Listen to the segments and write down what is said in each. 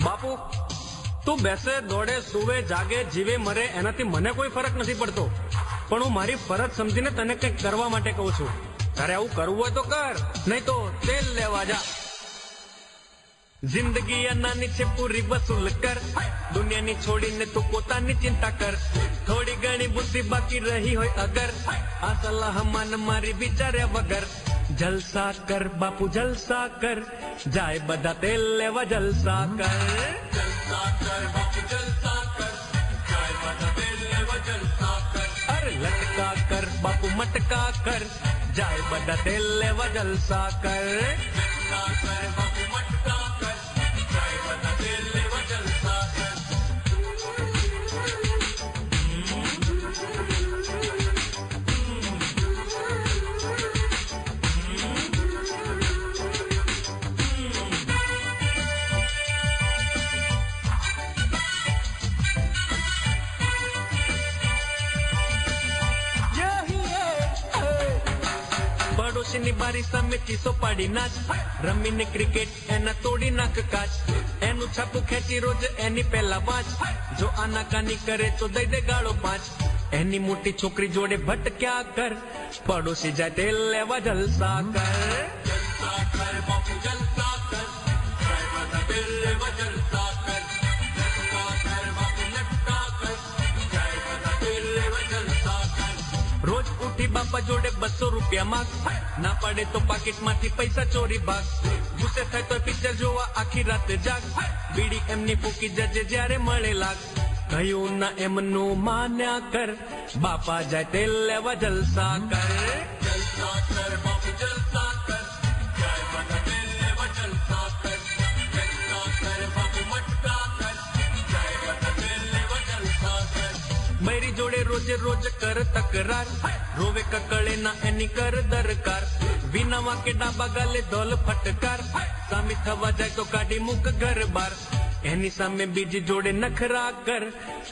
બાપુ તું બેસે દોડે સુવે જાગે જીવે મરે એનાથી મને કોઈ ફરક નથી પડતો, પણ હું મારી ફરજ સમજીને તને કંઈક કરવા માટે કહું છું. તારે આવું કરવું હોય તો કર, નહીં તો તેલ લેવા જા. જિંદગી અનાની છે પૂરી વસૂલ કર, દુનિયાની છોડીને તું પોતાની ચિંતા કર. થોડી ઘણી બુદ્ધિ બાકી રહી હોય અગર, આ સલાહ માન મારી વિચાર્યા વગર. જલસા કર બાપુ જલસા કર, જાય બધા તેલ લેવા જલસા કર. જલસા કર બાપુ જલસા કર, જાય બધા તેલ લેવા જલસા કર. અરે લટકા કર બાપુ મટકા કર, જાય બધા તેલ લેવા જલસા કર. લટકા કર બાપુ મટકા કર, જાય બધા તેલ લેવા જલસા કર. પડોશીની બારી સામે ચીસો પાડી નાચ, રમીને ક્રિકેટ એના તોડી નાખ કાચ. એનું છાપું ખેંચી રોજ એની પહેલા વાંચ, જો આનાકાની કરે તો દઈ દે ગાળો 5. એની મોટી છોકરી જોડે ભટક્યા કર, પડોશી જાય તેલ લેવા જલસા કર. જલસા કર બાપુ જલસા કર, જાય બધા તેલ લેવા જલસા કર. લટકા કર બાપુ લટકા કર, જાય બધા તેલ લેવા જલસા કર. રોજ ઉઠી બાપા જોડે 200 રૂપિયા માંગ, ના પડે તો પાકીટમાંથી પૈસા ચોરી ભાગ. ગુસ્સે થાય તો પિક્ચર જોવા આખી રાત જાગ, બીડી એમની ફૂકી જજે જ્યારે મળે લાગ. કયું ના એમનું માન્યા કર, બાપા જાય તેલ લેવા જલસા કર. જલસા કર બાપુ જલસા કર, જાય બધા તેલ લેવા જલસા કર. લટકા કર બાપુ મટકા કર, જાય બધા તેલ લેવા જલસા કર. બૈરી જોડે રોજે રોજ કર તકરાર, રોવે કકળે ના એની કર દરકાર. વિના વાંકે ડાબા ગાલે ધોલ ફટકાર, સામી થવા જાય તો કાઢી મૂક ઘર બાર. એની સામે બીજી જોડે નખરા કર,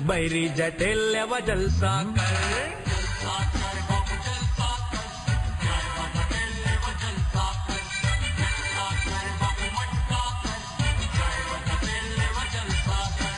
બૈરી જાય તેલ લેવા જલસા કર. જલસા કર બાપુ જલસા કર, જાય બધા તેલ લેવા જલસા કર. લટકા કર બાપુ મટકા કર, જાય બધા તેલ લેવા જલસા કર.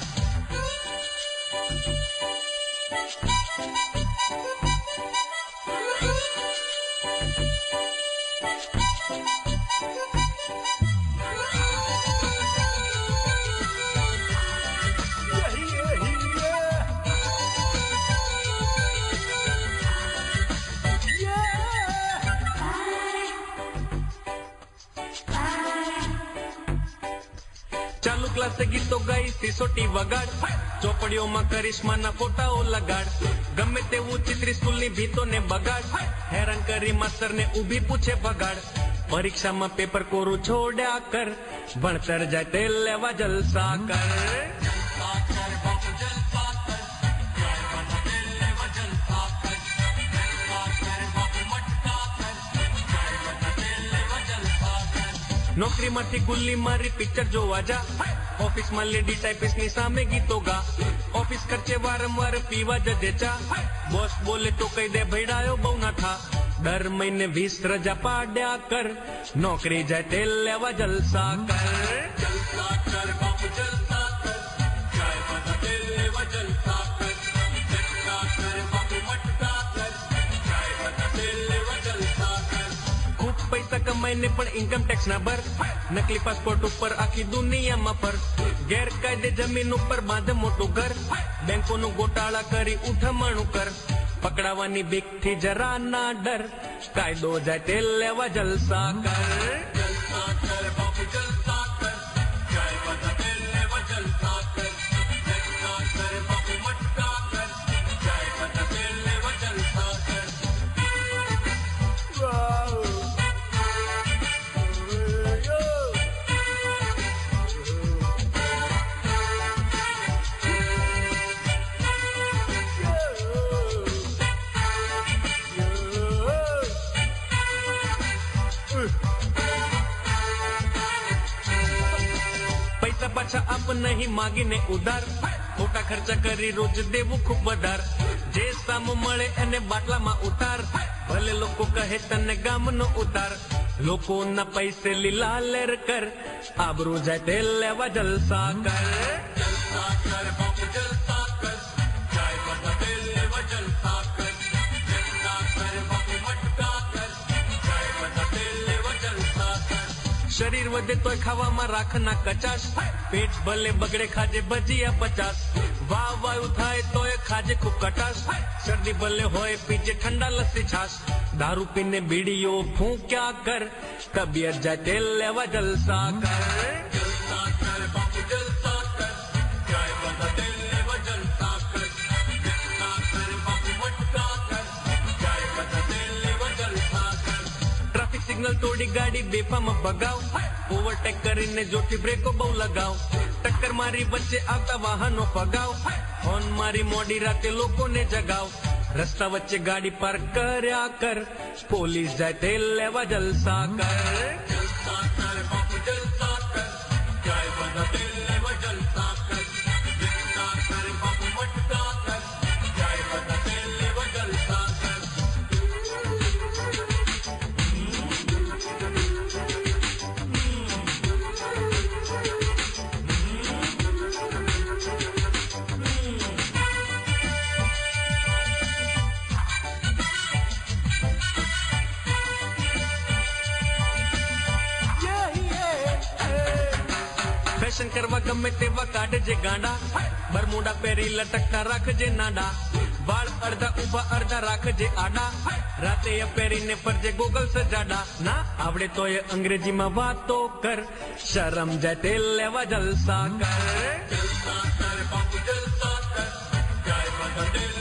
ચાલુ ક્લાસે ગીતો ગાઈ સિસોટી વગાડ, ચોપડીઓમાં કરિશ્માના ફોટાઓ લગાડ. ગમે તેવું ચિત્રી સ્કૂલની ભીતોને બગાડ, હેરાન કરી માસ્તરને ઊભી પૂછે ભગાડ. પરીક્ષામાં પેપર કોરું છોડ્યા કર, ભણતર જાય તેલ લેવા જલસા કર. જલસા કર બાપુ જલસા કર, જાય બધા તેલ લેવા જલસા કર. લટકા કર બાપુ મટકા કર, જાય બધા તેલ લેવા જલસા કર. નોકરીમાંથી ગુલ્લી મારી પિક્ચર જોવા જા, ઓફિસમાં લેડી ટાઈપિસ્ટની સામે ગીતો ગા. ઓફિસ ખર્ચે વારંવાર પીવા જજે ચા, બોસ બોલે તો કહી દે ભૈડાયો બહુ ના થા. દર મહિને 20 રજા પાડ્યા કર, નોકરી જાય તેલ લેવા જલસા કર. જલસા કર બાપુ જલસા કર, જાય બધા તેલ લેવા જલસા કર. લટકા કર બાપુ મટકા કર, જાય બધા તેલ લેવા જલસા કર. ખૂબ પૈસા કમાઈને પણ ઇન્કમ ટેક્સ ના ભર, નકલી પાસપોર્ટ ઉપર આખી દુનિયામાં ફર. ગેરકાયદે જમીન ઉપર બાંધે મોટું ઘર, બેંકોનું ગોટાળા કરી ઉઠમણું કર. પકડાવાની બીકથી જરા ના ડર, કાયદો જાય તેલ લેવા જલસા કર. જલસા કર બાપુ જલસા કર, જાય બધા તેલ લેવા જલસા કર. લટકા કર બાપુ મટકા કર, જાય બધા તેલ લેવા જલસા કર. પૈસા પાછા આપ નહીં માગીને ઉધાર, ખોટા ખર્ચા કરી રોજ દેવું ખૂબ વધાર. જે સામું મળે એને બાટલામાં ઉતાર, ભલે લોકો કહે તને ગામનો ઉતાર. લોકોના પૈસે લીલા લેર કર, આબરૂ જાય તે લેવા જલસા કર. જલસા કર બાપુ જલસા કર, જાય બધા તે લેવા જલસા કર. જલસા કર બાપુ મટકા કર, જાય બધા તે લેવા જલસા કર. શરીર વધે તોય ખાવામાં રાખના કચાશ, પેટ ભલે બગડે ખાજે ભજીયા 50. વાહ વાયુ થાય તોય ખાજે ખૂબ કટાશ, શરદી ભલે હોય પીજે ઠંડા લસ્સી છાશ. દારૂ પીને બીડીઓ ફૂંક્યા કર, તબિયત જાય તેલ લેવા જલસા કર. જલસા કર બાપુ જલસા કર, જાય બધા તેલ લેવા જલસા કર. જલસા કર બાપુ મટકા કર, જાય બધા તેલ લેવા જલસા કર. ટ્રાફિક સિગ્નલ તોડી ગાડી બેફામાં ભગાવ, ઓવરટેક કરીને જોઠી બ્રેકો બહુ લગાવ. ટક્કર મારી વચ્ચે આવતા વાહનો ફગાવ, હોર્ન મારી મોડી રાતે લોકોને જગાવ. રસ્તા વચ્ચે ગાડી પાર્ક કર્યા કર, પોલીસ જાય તેલ લેવા જલસા કર. જલસા કર બાપુ જલસા કર, જાય બધા તેલ લેવા જલસા કર. જલસા કર બાપુ મટકા કર, જાય બધા તેલ લેવા જલસા કર. ફેશન કરવા ગમે તેવા કાઢજે ગાંડા, બરમુડા પહેરી લટકતા રાખજે નાડા. વાળ અડધા ઉભા અડધા રાખજે આડા, રાતે પહેરીને ફરજે ગોગલ સજાડા. ના આવડે તોય અંગ્રેજીમાં વાતો કર, શરમ જાય તેલ લેવા જલસા કર. જલસા કર બાપુ જલસા કર, જાય બધા તેલ